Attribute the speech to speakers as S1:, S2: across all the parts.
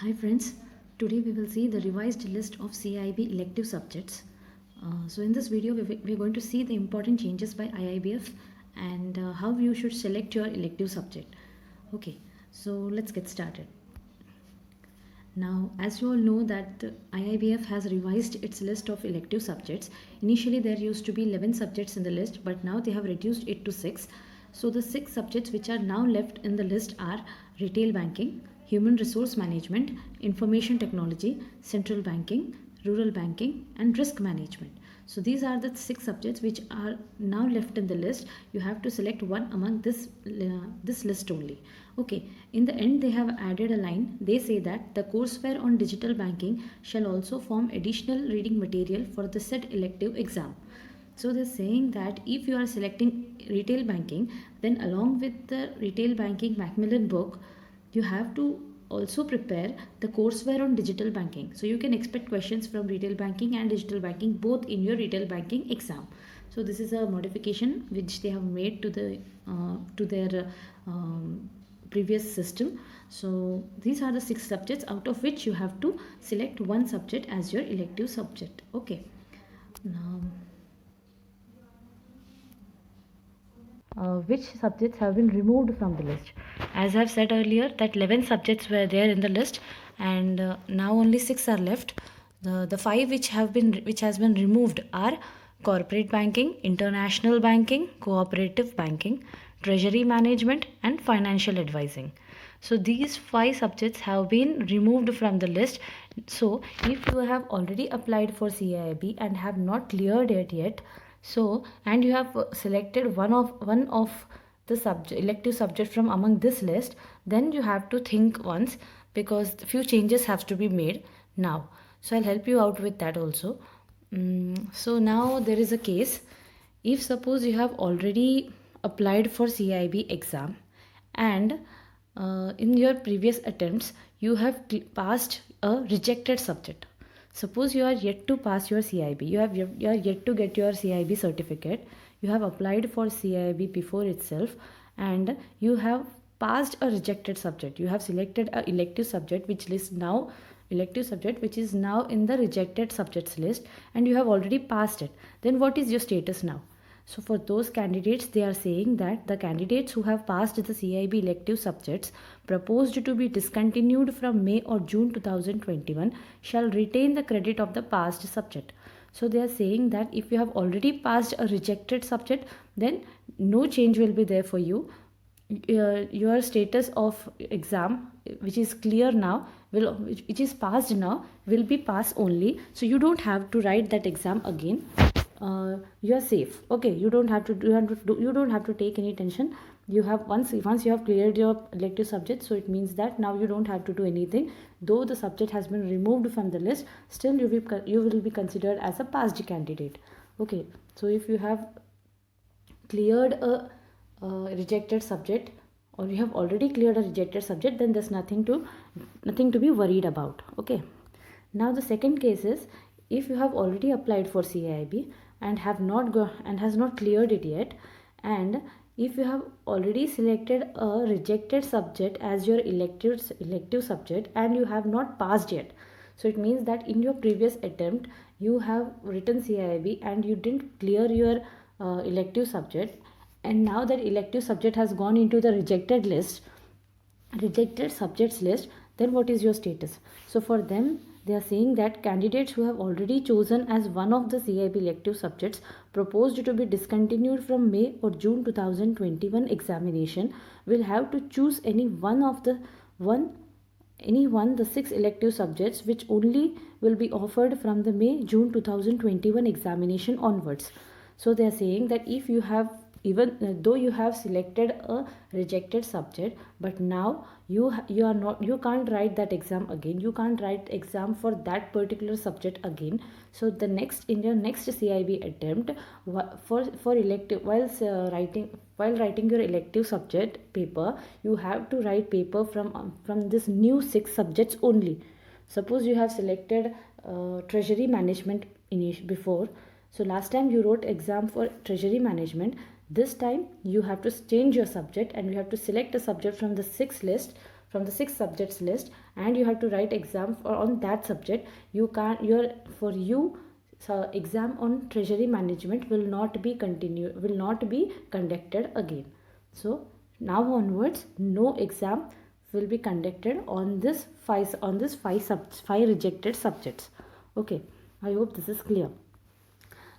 S1: Hi friends, today we will see the revised list of CIB elective subjects. So in this video we are going to see the important changes by IIBF and how you should select your elective subject. Okay, so let's get started. Now, as you all know that the IIBF has revised its list of elective subjects. Initially there used to be 11 subjects in the list, but now they have reduced it to 6. So the 6 subjects which are now left in the list are retail banking, human resource management, information technology, central banking, rural banking and risk management. So these are the 6 subjects which are now left in the list. You have to select one among this list only. Okay, in the end they have added a line. They say that the courseware on digital banking shall also form additional reading material for the said elective exam. So they're saying that if you are selecting retail banking, then along with the retail banking Macmillan book, you have to also prepare the courseware on digital banking. So you can expect questions from retail banking and digital banking both in your retail banking exam. So this is a modification which they have made to their previous system. So these are the 6 subjects out of which you have to select one subject as your elective subject. Okay. Now which subjects have been removed from the list. As I have said earlier that 11 subjects were there in the list and now only 6 are left. The 5 which has been removed are corporate banking, international banking, cooperative banking, treasury management and financial advising. So these 5 subjects have been removed from the list. So if you have already applied for CIB and have not cleared it yet, so and you have selected one of the elective subject from among this list, then you have to think once because few changes have to be made now. So I'll help you out with that also. So now there is a case. If suppose you have already applied for CIB exam and in your previous attempts you have passed a rejected subject. Suppose you are yet to pass your CIB, you are yet to get your CIB certificate, you have applied for CIB before itself and you have passed a rejected subject. You have selected a elective subject which is now in the rejected subjects list and you have already passed it. Then what is your status now? So for those candidates, they are saying that the candidates who have passed the CIB elective subjects proposed to be discontinued from May or June 2021 shall retain the credit of the passed subject. So they are saying that if you have already passed a rejected subject, then no change will be there for you. Your status of exam which is clear now which is passed now will be pass only, so you don't have to write that exam again. You are safe. Okay, you don't have to take any tension. You have once you have cleared your elective subject, so it means that now you don't have to do anything. Though the subject has been removed from the list, still you will be considered as a passed candidate. Okay, so if you have cleared a rejected subject or you have already cleared a rejected subject, then there's nothing to be worried about. Okay, now the second case is if you have already applied for CIB and has not cleared it yet, and if you have already selected a rejected subject as your elective subject and you have not passed yet, so it means that in your previous attempt you have written CIB and you didn't clear your elective subject, and now that elective subject has gone into the rejected subjects list, then what is your status? So for them, they are saying that candidates who have already chosen as one of the CIB elective subjects proposed to be discontinued from May or June 2021 examination will have to choose any one the 6 elective subjects which only will be offered from the May June 2021 examination onwards. So they are saying that if you have, even though you have selected a rejected subject, but now you can't write that exam again, you can't write exam for that particular subject again. So the in your next CIB attempt for elective, while writing your elective subject paper, you have to write paper from this new 6 subjects only. Suppose you have selected treasury management before. So last time you wrote exam for treasury management. This time you have to change your subject and you have to select a subject from the 6 list from the 6 subjects list, and you have to write exam on that subject. You can't your for you so exam on treasury management will not be conducted again. So now onwards no exam will be conducted on this five rejected subjects. Okay, I hope this is clear.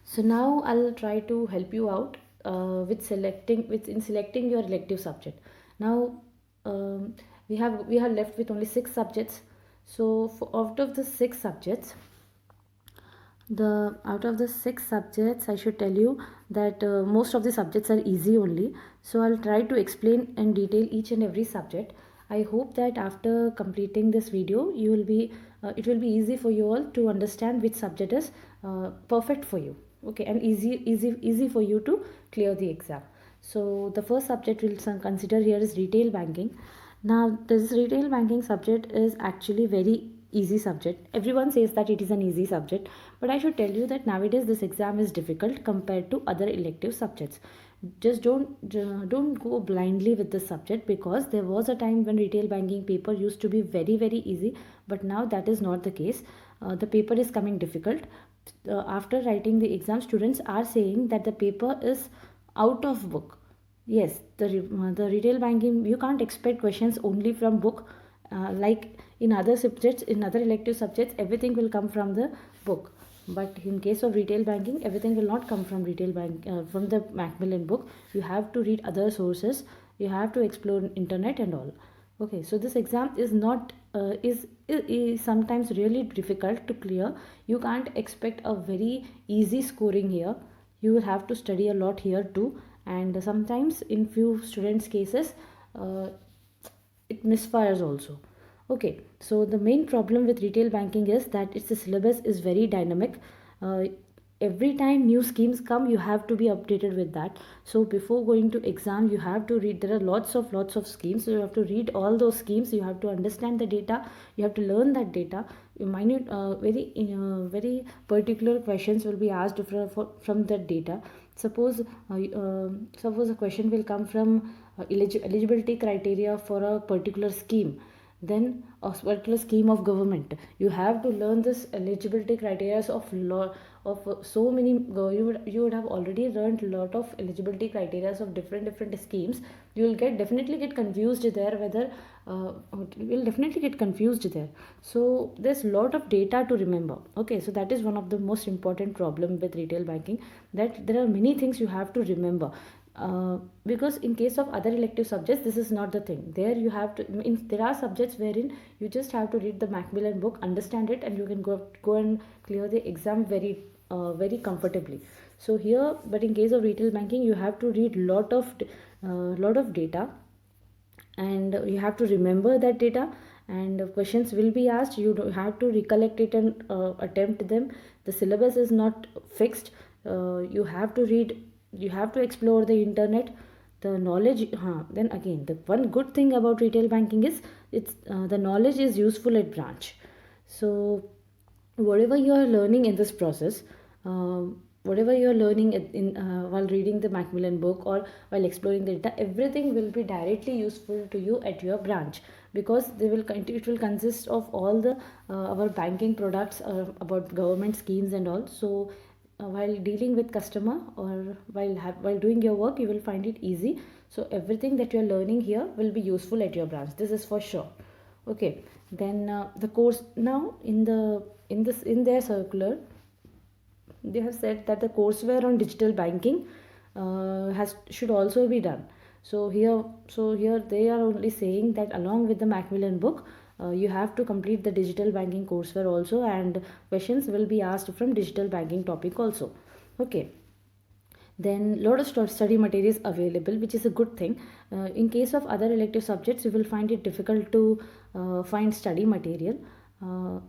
S1: So now I'll try to help you out in selecting your elective subject. Now we have left with only 6 subjects. So out of the 6 subjects, I should tell you that most of the subjects are easy only. So I'll try to explain in detail each and every subject. I hope that after completing this video you will be it will be easy for you all to understand which subject is perfect for you. Okay, and easy for you to clear the exam. So the first subject we'll consider here is retail banking. Now this retail banking subject is actually very easy subject. Everyone says that it is an easy subject, but I should tell you that nowadays this exam is difficult compared to other elective subjects. Just don't go blindly with this subject, because there was a time when retail banking paper used to be very easy, but now that is not the case. The paper is coming difficult. After writing the exam, students are saying that the paper is out of book. Yes, the retail banking, you can't expect questions only from book. Like in other subjects, in other elective subjects, everything will come from the book. But in case of retail banking, everything will not come from from the Macmillan book. You have to read other sources. You have to explore internet and all. Okay, so this exam is not is sometimes really difficult to clear. You can't expect a very easy scoring here. You will have to study a lot here too, and sometimes in few students cases it misfires also. Okay, so the main problem with retail banking is that its syllabus is very dynamic. uh, every time new schemes come, you have to be updated with that. So before going to exam, you have to read, there are lots of schemes, so you have to read all those schemes. You have to understand the data, you have to learn that data. Minute very particular questions will be asked from that data. Suppose a question will come from eligibility criteria for a particular scheme, then a particular scheme of government. You have to learn this eligibility criteria of law of so many. You would have already learned a lot of eligibility criteria of different schemes. You will definitely get confused there, whether you will definitely get confused there. So there's a lot of data to remember. Okay, so that is one of the most important problem with retail banking, that there are many things you have to remember. Because in case of other elective subjects, this is not the thing. There you have to there are subjects wherein you just have to read the Macmillan book, understand it, and you can go and clear the exam very comfortably. So here, but in case of retail banking, you have to read lot of data, and you have to remember that data, and questions will be asked. You have to recollect it and attempt them. The syllabus is not fixed. You have to read, you have to explore the internet. The knowledge, then again, the one good thing about retail banking is the knowledge is useful at branch. So whatever you are learning in this process, whatever you are learning while reading the Macmillan book or while exploring the data, everything will be directly useful to you at your branch, because it will consist of all the our banking products, about government schemes and all. So while dealing with customer, or while doing your work, you will find it easy. So everything that you are learning here will be useful at your branch, this is for sure. Okay, then the course, now in their circular, they have said that the courseware on digital banking should also be done. So here they are only saying that along with the Macmillan book, you have to complete the digital banking courseware also, and questions will be asked from digital banking topic also. Okay, then lot of study materials available, which is a good thing. In case of other elective subjects, you will find it difficult to find study material,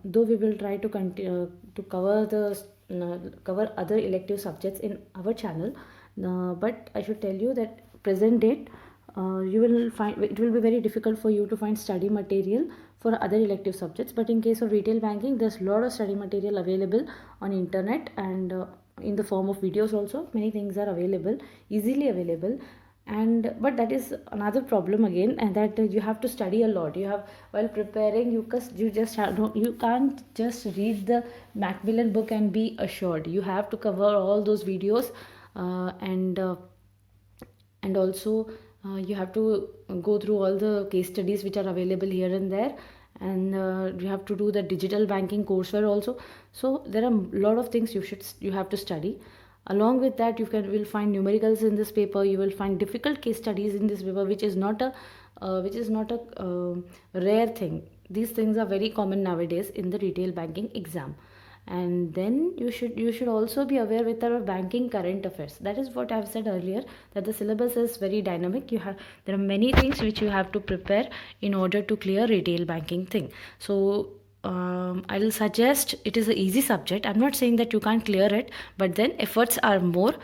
S1: though we will try to continue to cover other elective subjects in our channel. But I should tell you that present date, you will find it will be very difficult for you to find study material for other elective subjects. But in case of retail banking, there's a lot of study material available on internet, and in the form of videos also. Many things are available, easily available. And but that is another problem again, and that you have to study a lot. You have, while preparing, you just have no, you can't just read the Macmillan book and be assured. You have to cover all those videos, and also you have to go through all the case studies which are available here and there, and you have to do the digital banking courseware also. So there are a lot of things you have to study. Along with that, you will find numericals in this paper. You will find difficult case studies in this paper, which is not a rare thing. These things are very common nowadays in the retail banking exam. And then you should also be aware with our banking current affairs. That is what I've said earlier, that the syllabus is very dynamic. There are many things which you have to prepare in order to clear retail banking thing. So I'll suggest, it is an easy subject. I'm not saying that you can't clear it, but then efforts are more.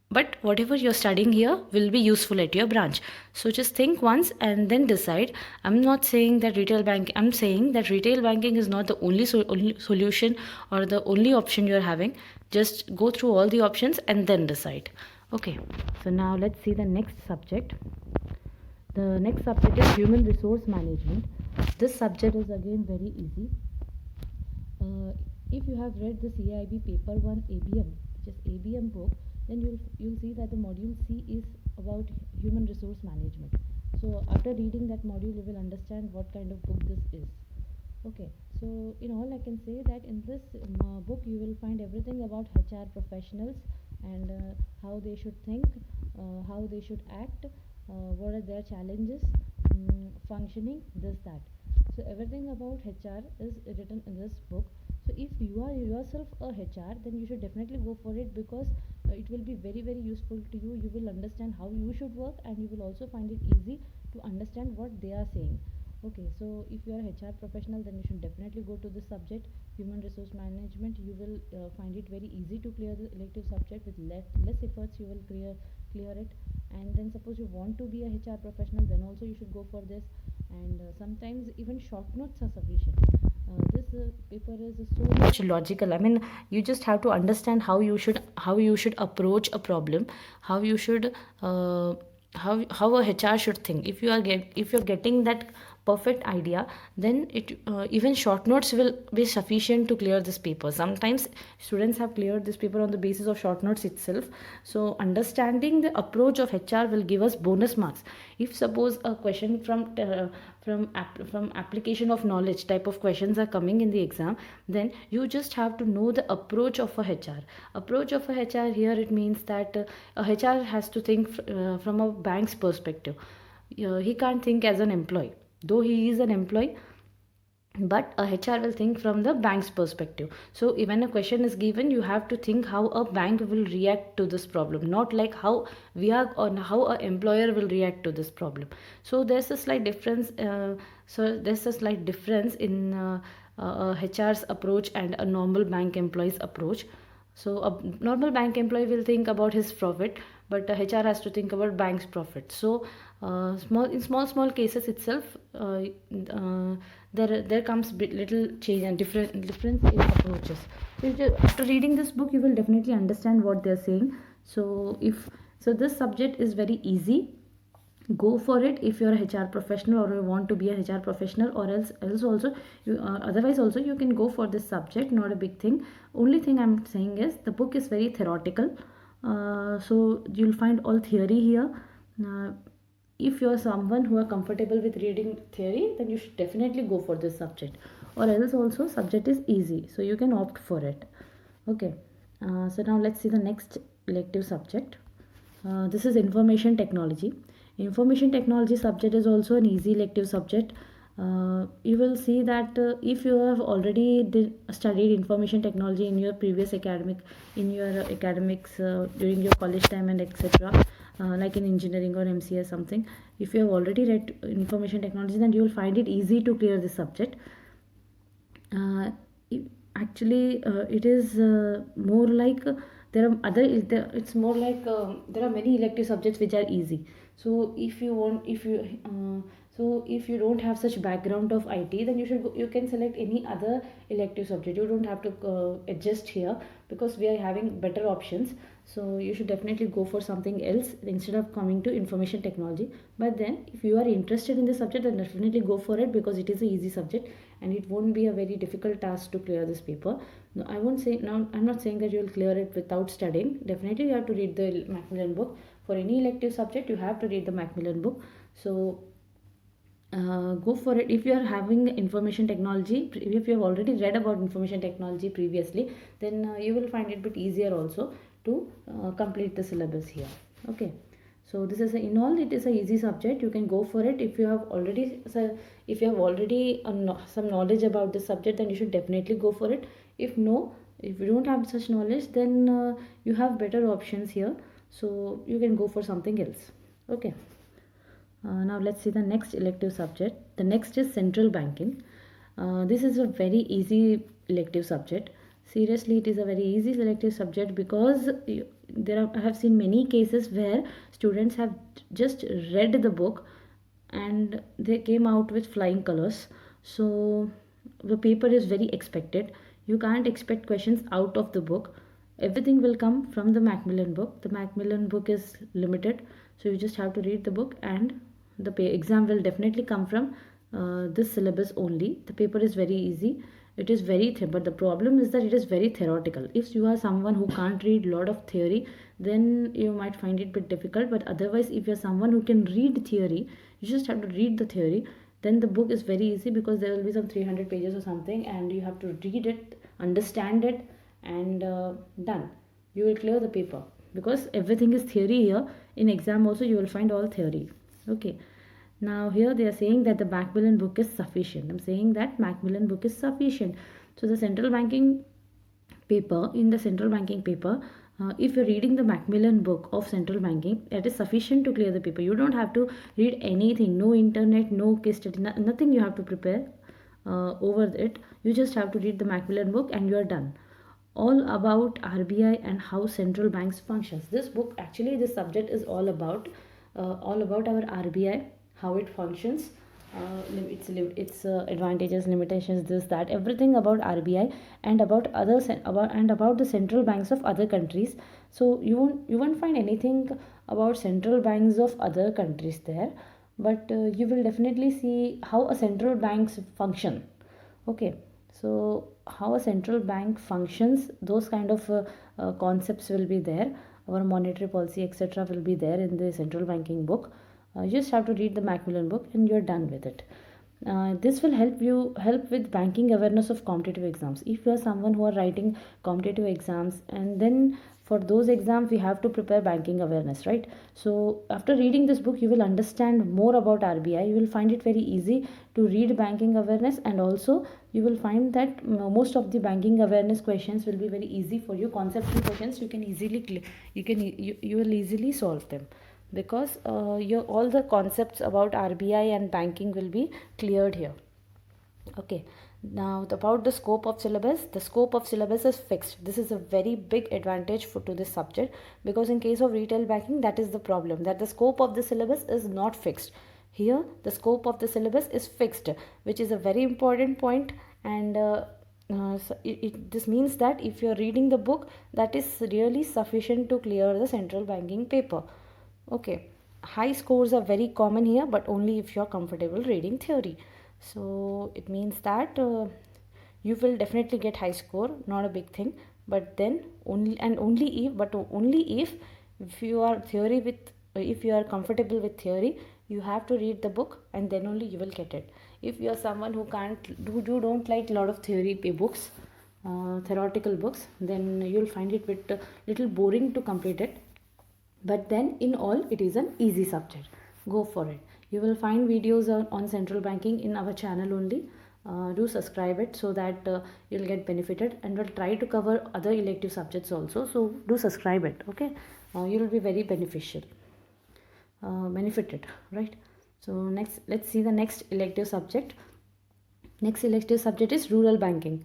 S1: But whatever you're studying here will be useful at your branch. So just think once and then decide. I'm saying that retail banking is not the only solution or the only option you're having. Just go through all the options and then decide. Okay, so now let's see the next subject. The next subject is human resource management. This subject is again very easy. If you have read the CIB paper 1 ABM, which is ABM book, then you'll see that the module C is about human resource management. So after reading that module, you will understand what kind of book this is. Okay, so in all, I can say that in this book you will find everything about HR professionals, and how they should think, how they should act, what are their challenges, functioning, this, that. So everything about HR is written in this book. So if you are yourself a HR, then you should definitely go for it, because it will be very very useful to you. You will understand how you should work, and you will also find it easy to understand what they are saying. Okay, so if you are a HR professional, then you should definitely go to this subject, human resource management. You will find it very easy to clear the elective subject. With less efforts you will clear it. And then suppose you want to be a HR professional, then also you should go for this. And sometimes even short notes are sufficient. This paper is so much logical. I mean, you just have to understand how you should approach a problem, how you should how a HR should think. If you're getting that perfect idea, then even short notes will be sufficient to clear this paper. Sometimes students have cleared this paper on the basis of short notes itself. So understanding the approach of HR will give us bonus marks. If suppose a question from application of knowledge type of questions are coming in the exam, then you just have to know the approach of a HR here. It means that a HR has to think from a bank's perspective. He can't think as an employee, though he is an employee, but a HR will think from the bank's perspective. So when a question is given, you have to think how a bank will react to this problem, not like how we are, or how a employer will react to this problem. So there's a slight difference. In HR's approach and a normal bank employee's approach. So a normal bank employee will think about his profit, but HR has to think about bank's profit. So small cases itself, there comes little change and difference in approaches. So after reading this book, you will definitely understand what they're saying. So this subject is very easy. Go for it if you're a HR professional, or you want to be a HR professional, or else also otherwise also you can go for this subject. Not a big thing. Only thing I'm saying is the book is very theoretical. So you'll find all theory here. If you're someone who are comfortable with reading theory, then you should definitely go for this subject, or else also subject is easy, so you can opt for it. Okay, so now let's see the next elective subject. This is information technology. Information technology subject is also an easy elective subject. You will see that if you have already studied information technology in your previous academics during your college time and etc., like in engineering or MCA something, if you have already read information technology, then you will find it easy to clear this subject. It is more like there are many elective subjects which are easy. So So if you don't have such background of IT, then you can select any other elective subject. You don't have to adjust here, because we are having better options. So you should definitely go for something else instead of coming to information technology. But then if you are interested in the subject, then definitely go for it, because it is an easy subject and it won't be a very difficult task to clear this paper. No, I won't say now. I'm not saying that you will clear it without studying. Definitely you have to read the Macmillan book. For any elective subject, you have to read the Macmillan book. So go for it. If you are having information technology, if you have already read about information technology previously, then you will find it a bit easier also to complete the syllabus here. Okay, so this is in all, it is a easy subject. You can go for it if you have already, so if you have already some knowledge about this subject, then you should definitely go for it. If no, if you don't have such knowledge, then you have better options here, so you can go for something else. Okay. Now let's see the next elective subject. The next is central banking. This is a very easy elective subject. Seriously, it is a very easy elective subject, because I have seen many cases where students have just read the book and they came out with flying colors. So the paper is very expected. You can't expect questions out of the book. Everything will come from the Macmillan book. The Macmillan book is limited, so you just have to read the book, and the exam will definitely come from this syllabus only. The paper is very easy. It is very but the problem is that it is very theoretical. If you are someone who can't read lot of theory, then you might find it a bit difficult. But otherwise, if you're someone who can read theory, you just have to read the theory. Then the book is very easy, because there will be some 300 pages or something, and you have to read it, understand it, and done. You will clear the paper, because everything is theory here. In exam also you will find all theory. Okay. Now here they are saying that the Macmillan book is sufficient. I'm saying that Macmillan book is sufficient. So the central banking paper, in the central banking paper, if you're reading the Macmillan book of central banking, that is sufficient to clear the paper. You don't have to read anything, no internet, no case study, nothing you have to prepare over it. You just have to read the Macmillan book and you are done. All about RBI and how central banks functions. This book, actually this subject is all about our RBI, how it functions, its advantages, limitations, this, that, everything about RBI, and about about the central banks of other countries. So you won't find anything about central banks of other countries there, but you will definitely see how a central banks function. Okay, so how a central bank functions, those kind of concepts will be there. Our monetary policy, etc., will be there in the central banking book. You just have to read the Macmillan book and you're done with it. This will help with banking awareness of competitive exams. If you are someone who are writing competitive exams, and then for those exams we have to prepare banking awareness, right? So after reading this book, you will understand more about RBI. You will find it very easy to read banking awareness, and also you will find that most of the banking awareness questions will be very easy for you. Conceptual questions you can easily you will easily solve them, because all the concepts about RBI and banking will be cleared here. Okay, now about the scope of syllabus. The scope of syllabus is fixed. This is a very big advantage to this subject, because in case of retail banking, that is the problem, that the scope of the syllabus is not fixed. Here the scope of the syllabus is fixed, which is a very important point. And this means that if you are reading the book, that is really sufficient to clear the central banking paper. Okay, high scores are very common here, but only if you are comfortable reading theory. So it means that you will definitely get high score, not a big thing. But then only if you are if you are comfortable with theory, you have to read the book, and then only you will get it. If you are someone who don't like a lot of theory books, theoretical books, then you'll find it bit little boring to complete it. But then in all, it is an easy subject. Go for it. You will find videos on central banking in our channel only. Do subscribe it, so that you'll get benefited, and we'll try to cover other elective subjects also. So do subscribe it. Okay, you'll be very benefited, right? So next, let's see the next elective subject. Next elective subject is rural banking.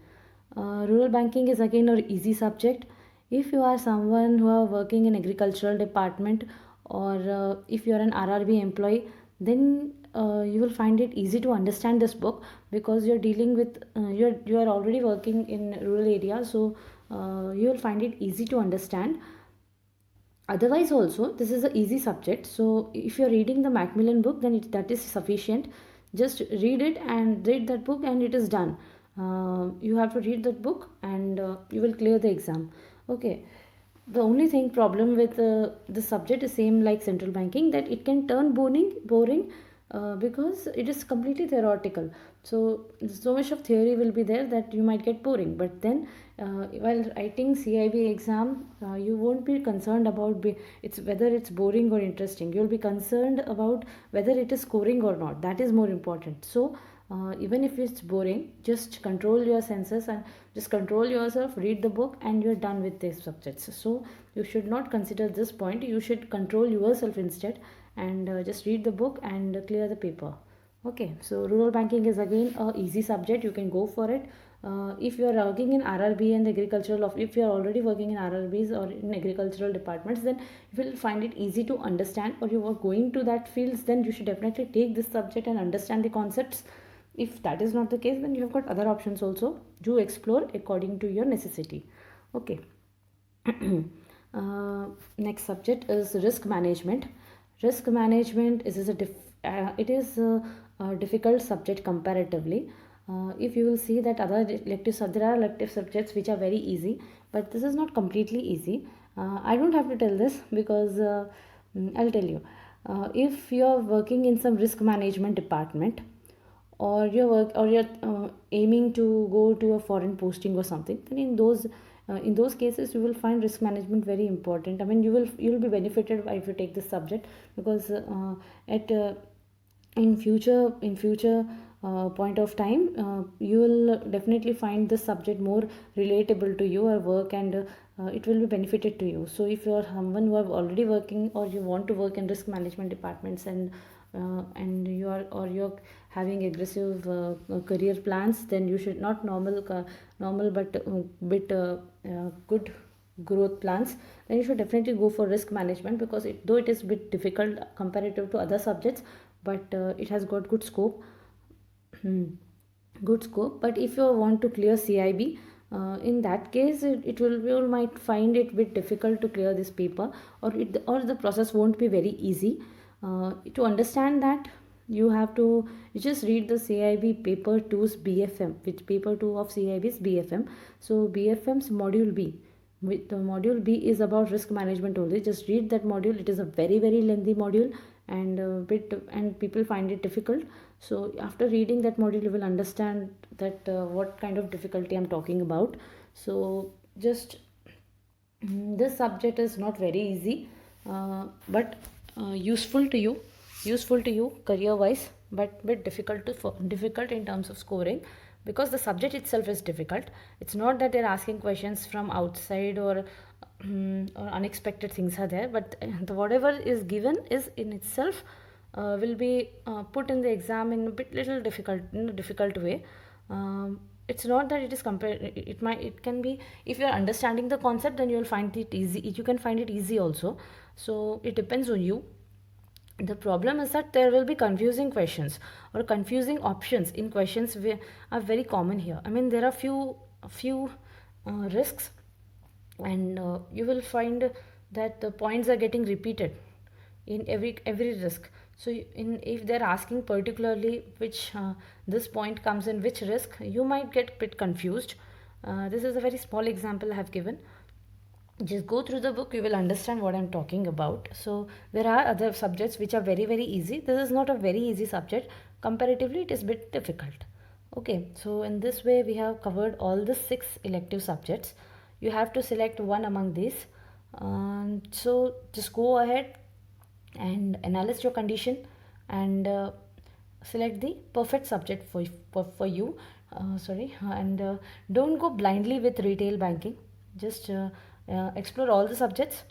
S1: Rural banking is again an easy subject. If you are someone who are working in agricultural department, or if you are an RRB employee, then you will find it easy to understand this book, because you're dealing with you are already working in rural area, so you will find it easy to understand. Otherwise also this is an easy subject, so if you're reading the Macmillan book, then that is sufficient. Just read it and read that book and it is done. You have to read that book and you will clear the exam. Okay. The only thing problem with the subject is same like central banking, that it can turn boring because it is completely theoretical. So much of theory will be there that you might get boring. But then while writing CIB exam, you won't be concerned about it's whether it's boring or interesting. You'll be concerned about whether it is scoring or not. That is more important. So even if it's boring, just control your senses and just control yourself, read the book, and you're done with these subjects. So you should not consider this point. You should control yourself instead, and just read the book and clear the paper. Okay, so rural banking is again a easy subject. You can go for it. If you are working in RRB and agricultural, if you are already working in RRBs or in agricultural departments, then you will find it easy to understand, or you are going to that fields, then you should definitely take this subject and understand the concepts. If that is not the case, then you have got other options also. Do explore according to your necessity. Okay. Next subject is risk management. Risk management is a difficult subject comparatively. If you will see that there are elective subjects which are very easy, but this is not completely easy. I don't have to tell this because I'll tell you. If you are working in some risk management department, or you're aiming to go to a foreign posting or something, then in those cases you will find risk management very important. I mean, you'll be benefited if you take this subject, because at in future point of time, you will definitely find this subject more relatable to your work, and it will be benefited to you. So if you are someone who are already working, or you want to work in risk management departments, and you're having aggressive career plans, then you should not normal but good growth plans, then you should definitely go for risk management, because though it is a bit difficult comparative to other subjects, but it has got good scope. Good scope. But if you want to clear CIB, in that case you might find it bit difficult to clear this paper, or the process won't be very easy. To understand that, you just read the CIB paper 2's BFM, which paper 2 of CIB's BFM. So BFM's module B, with the module B is about risk management only. Just read that module. It is a very lengthy module, and people find it difficult. So after reading that module, you will understand that what kind of difficulty I'm talking about. So just this subject is not very easy, but useful to you career wise, but bit difficult in terms of scoring, because the subject itself is difficult. It's not that they're asking questions from outside, or unexpected things are there, but whatever is given is in itself will be put in the exam in a difficult way. It's not that it is it can be, if you are understanding the concept, then you will find it easy. You can find it easy also. So it depends on you. The problem is that there will be confusing questions or confusing options in questions are very common here. I mean, there are few risks, and you will find that the points are getting repeated in every risk. So if they're asking particularly which this point comes in which risk, you might get a bit confused. This is a very small example I have given. Just go through the book, you will understand what I'm talking about. So there are other subjects which are very easy. This is not a very easy subject. Comparatively, it is a bit difficult. Okay, so in this way we have covered all the 6 elective subjects. You have to select one among these. So just go ahead and analyze your condition, and select the perfect subject for you. And don't go blindly with retail banking. Just explore all the subjects,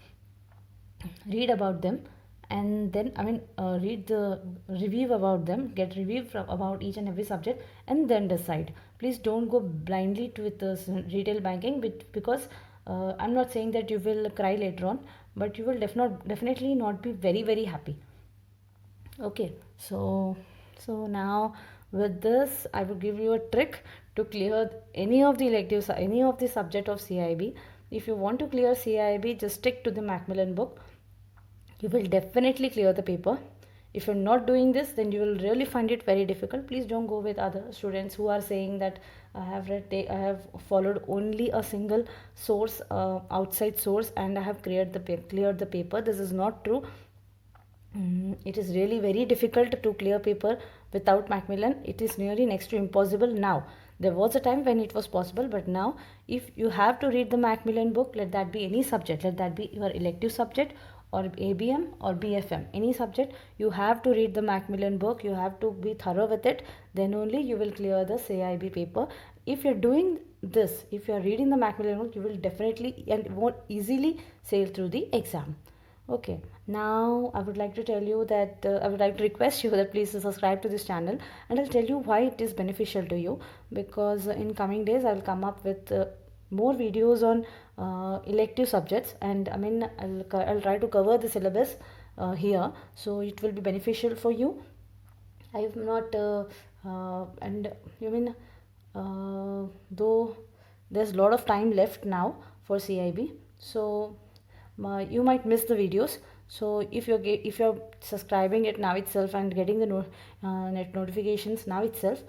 S1: read about them, and then read the review about them, get review about each and every subject, and then decide. Please don't go blindly with the retail banking, because I'm not saying that you will cry later on, but you will definitely not be very happy. Okay, so So now with this, I will give you a trick to clear any of the electives, any of the subject of CIB. If you want to clear CIB, just stick to the Macmillan book. You will definitely clear the paper. If you're not doing this, then you will really find it very difficult. Please don't go with other students who are saying that I have followed only a single source, outside source, and I have cleared the paper. This is not true. It is really very difficult to clear paper without Macmillan. It is nearly next to impossible now. There was a time when it was possible, but now if you have to read the Macmillan book, let that be any subject, let that be your elective subject or ABM or BFM, any subject, you have to read the Macmillan book. You have to be thorough with it. Then only you will clear the CIB paper. If you're doing this, if you're reading the Macmillan book, you will definitely and more easily sail through the exam. Okay, now I would like to tell you that I would like to request you that please subscribe to this channel, and I'll tell you why it is beneficial to you, because in coming days I'll come up with more videos on elective subjects, and I'll try to cover the syllabus here, so it will be beneficial for you. I have not and you mean though there's a lot of time left now for CIB, so you might miss the videos. So if you're subscribing it now itself and getting the net notifications now itself,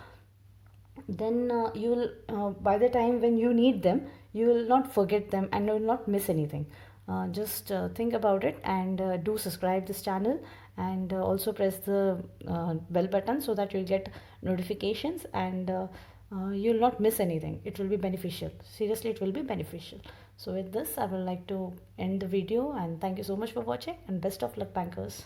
S1: then you will by the time when you need them, you will not forget them and you will not miss anything. Just think about it, and do subscribe this channel, and also press the bell button so that you'll get notifications, and you'll not miss anything. It will be beneficial. Seriously, it will be beneficial. So with this, I would like to end the video, and thank you so much for watching, and best of luck, bankers.